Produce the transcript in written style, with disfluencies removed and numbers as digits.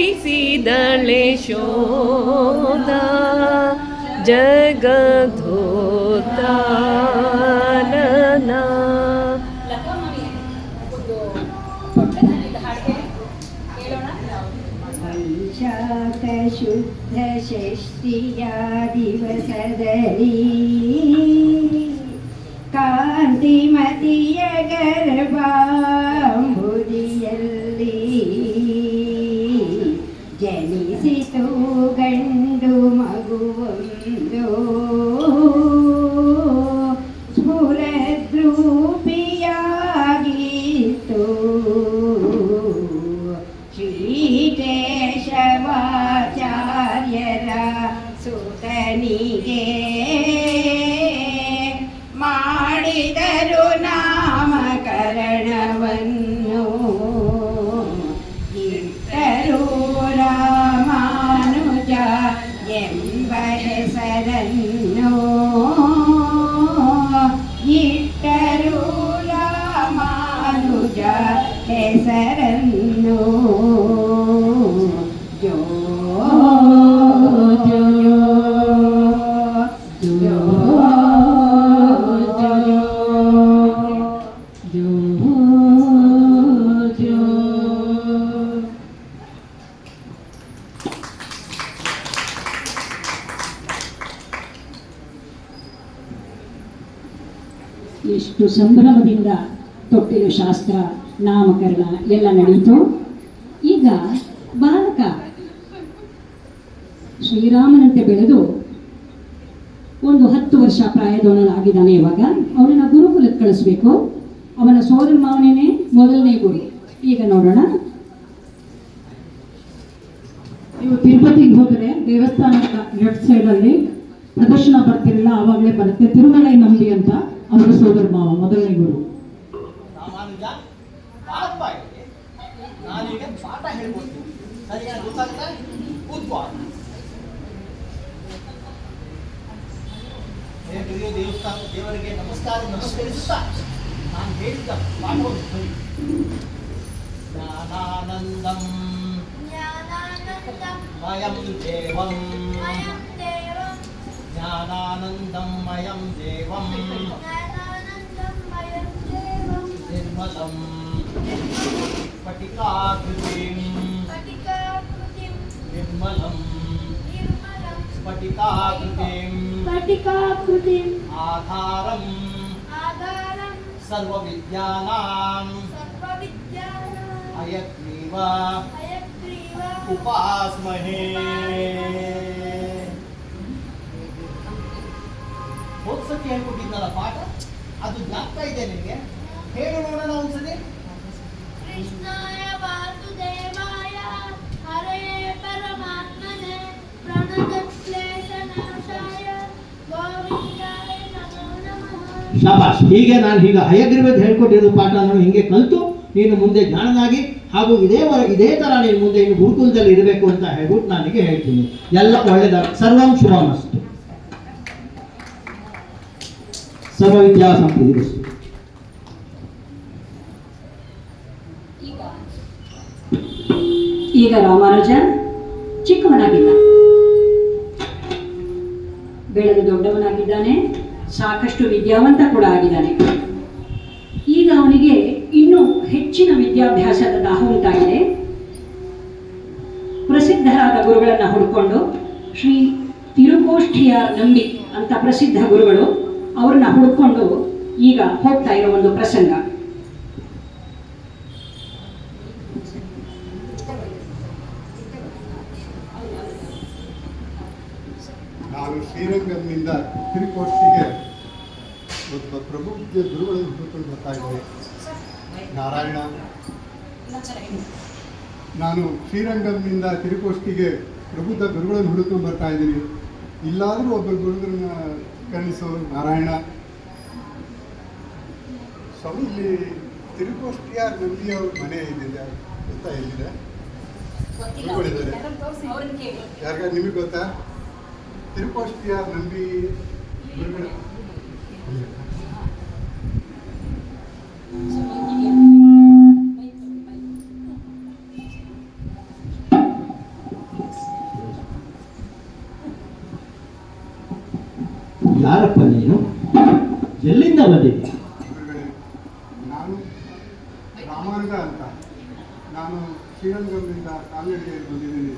ನಡೆಸಿದಳೆ ಶೋಧ ಜಗಧೋತಾರನ. ವೈಶಾಖ ಶುದ್ಧ ಷಷ್ಠಿಯ ದಿವಸದಲ್ಲಿ ಕಾಂತಿಮತಿಯ ಗರ್ಭಾಂಬುದಿಯಲ್ಲಿ ಜನಿಸಿತು ಗಂಡು ಮಗುವೊಂದು ಸ್ಫುರದ್ರೂಪಿಯಾಗಿತ್ತು. ಶ್ರೀಕೇಶವಾಚಾರ್ಯರ ಸುತನಿಗೆ ಮಾಡಿದರು ನಾಮಕರಣವನ್ನು. ಇಟ್ಟರು ರಾಮಾನುಜ ಎಂಬ ಹೆಸರನ್ನು. ಇಟ್ಟರು ರಾಮಾನುಜ ಹೆಸರನ್ನು. ಜೋ ಜೋ ಜೋ ಎಷ್ಟು ಸಂಭ್ರಮದಿಂದ ತೊಟ್ಟಿಲು ಶಾಸ್ತ್ರ ನಾಮಕರಣ ಎಲ್ಲ ನಡೆಯಿತು. ಈಗ ಬಾಲಕ ಶ್ರೀರಾಮನಂತೆ ಬೆಳೆದು ಒಂದು 10 ವರ್ಷ ಪ್ರಾಯದವನಾಗಿದ್ದಾನೆ. ಇವಾಗ ಅವನನ್ನ ಗುರುಕುಲಕ್ಕೆ ಕಳಿಸ್ಬೇಕು. ಅವನ ಸೋದರ ಮಾವನೇನೆ ಮೊದಲನೇ ಗುರು. ಈಗ ನೋಡೋಣ. ನೀವು ತಿರುಪತಿಗೆ ಹೋದರೆ ದೇವಸ್ಥಾನದ ಲೆಫ್ಟ್ ಸೈಡಲ್ಲಿ ಪ್ರದರ್ಶನ ಬರ್ತಿರಲಿಲ್ಲ, ಆವಾಗಲೇ ಬರುತ್ತೆ. ತಿರುಮಲೈ ನಂಬಿ ಅಂತ ಅವರ ಸೋದರ ಮಾವ ಮೊದಲನೇ ಗುರು. ನಾನೀಗ ಪಾಠ ಹೇಳ್ಕೊಡ್ತೀನಿ, ಸರಿಯಾಗಿ ಗೊತ್ತಾಗ್ತಾ ಕೂತ್ಕೋ. ದೇವಸ್ಥಾನ ದೇವರಿಗೆ ನಮಸ್ಕರಿಸುತ್ತಾ ನಾನು ಹೇಳಿದ ಪಾಠವನ್ನು ಬರೀ. ಜ್ಞಾನಾನಂದಂ ಮಯಂ ದೇವಂ, ಜ್ಞಾನಾನಂದಂ ಮಯಂ ದೇವಂ, ನಿರ್ಮಲಂ ಸ್ಫಟಿಕಾಕೃತಿಂ, ನಿರ್ಮಲಂ ಸ್ಫಟಿಕಾಕೃತಿಂ, ಆಧಾರಂ ಸರ್ವವಿದ್ಯಾನಾಂ ಹಯಗ್ರೀವ ಉಪಾಸ್ಮಹೇ. ಹೋದ್ಸತಿ ಹೇಳ್ಕೊಟ್ಟಿದ್ನಲ್ಲ ಪಾಠ, ಅದು ಜ್ಞಾಪಕ ಇದೆ ನಿಮಗೆ? ಹೇಳು ನೋಡೋಣ ಒಂದ್ಸತಿ. ಕೃಷ್ಣಾಯ ವಾಸುದೇವಾಯ ಹರೇ ಪರಮಾತ್ಮನೆ ಪ್ರಣತಕ್ಲೇಶನಾಶಾಯ ಗೋವಿಂದಾಯ ನಮೋ ನಮಃ. ಶಾಬಾಷ್. ಹೀಗೆ ನಾನು ಹಯಗ್ರೀವದ ಹೇಳ್ಕೊಟ್ಟಿರೋ ಪಾಠ ಹಿಂಗೆ ಕಲಿತು ನೀನು ಮುಂದೆ ಜ್ಞಾನನಾಗಿ ಹಾಗೂ ಇದೇ ಥರ ನೀನು ಮುಂದೆ ಇನ್ನು ಗುರುಕುಲದಲ್ಲಿ ಇರಬೇಕು ಅಂತ ಹೇಳ್ಬಿಟ್ಟು ನನಗೆ ಹೇಳ್ತೀನಿ. ಎಲ್ಲ ಒಳ್ಳೆಯದಾಗ. ಸರ್ವಂ ಶುಭಮಸ್ತು. ಸರ್ವವಿದ್ಯಾ ಸಂಪತ್ತಿಗೆ. ಈಗ ರಾಮಾನುಜ ಚಿಕ್ಕವನಾಗಿದ್ದ, ಬೆಳೆದು ದೊಡ್ಡವನಾಗಿದ್ದಾನೆ, ಸಾಕಷ್ಟು ವಿದ್ಯಾವಂತ ಕೂಡ ಆಗಿದ್ದಾನೆ. ಈಗ ಅವನಿಗೆ ಇನ್ನೂ ಹೆಚ್ಚಿನ ವಿದ್ಯಾಭ್ಯಾಸದ ದಾಹ ಉಂಟಾಗಿದೆ. ಪ್ರಸಿದ್ಧರಾದ ಗುರುಗಳನ್ನು ಹುಡುಕೊಂಡು ಶ್ರೀ ತಿರುಕೋಷ್ಠಿಯಾರ್ ನಂಬಿ ಅಂತ ಪ್ರಸಿದ್ಧ ಗುರುಗಳು, ಅವ್ರನ್ನ ಹುಡುಕೊಂಡು ಈಗ ಹೋಗ್ತಾ ಇರೋ ಒಂದು ಪ್ರಸಂಗ. ನಾನು ಶ್ರೀರಂಗಂನಿಂದ ತಿರುಕೋಷ್ಠಿಗೆ ಒಬ್ಬ ಪ್ರಬುದ್ಧ ಗುರುಗಳನ್ನು ಹುಡುಕೊಂಡು ಬರ್ತಾ ಇದ್ದೆ. ನಾರಾಯಣ, ನಾನು ಶ್ರೀರಂಗಂನಿಂದ ತಿರುಕೋಷ್ಠಿಗೆ ಪ್ರಬುದ್ಧ ಗುರುಗಳನ್ನು ಹುಡುಕೊಂಡು ಬರ್ತಾ ಇದ್ದೀನಿ. ಇಲ್ಲಾದರೂ ಒಬ್ಬ ಗುರುಗಳನ್ನ ಕಳಿಸು ನಾರಾಯಣ. ಸ್ವಾಮಿ, ಇಲ್ಲಿ ತಿರುಕೋಷ್ಠಿಯಾರ್ ನಂಬಿಯವ್ರ ಮನೆ ಇದ್ದಿದೆ ಗೊತ್ತಾ? ಎಲ್ಲಿದೆ? ಗುರುಗಳಿದ್ದಾರೆ. ಯಾರಿಗಾರು ನಿಮಗೆ ಗೊತ್ತಾ? ತಿರುಕೋಷ್ಠಿಯಾರ್ ನಂಬಿ ಗುರುಗಳು ಯಾರಪ್ಪ ನೀನು? ಎಲ್ಲಿಂದ ಬಂದಿದ್ದೆ? ಗುರುಗಳೇ, ನಾನು ರಾಮಾನುಜ ಅಂತ. ನಾನು ಶ್ರೀರಂಗಂನಿಂದ ಕಾಲ್ನಡಿಗೆಯಲ್ಲಿ ಬಂದಿದ್ದೀನಿ.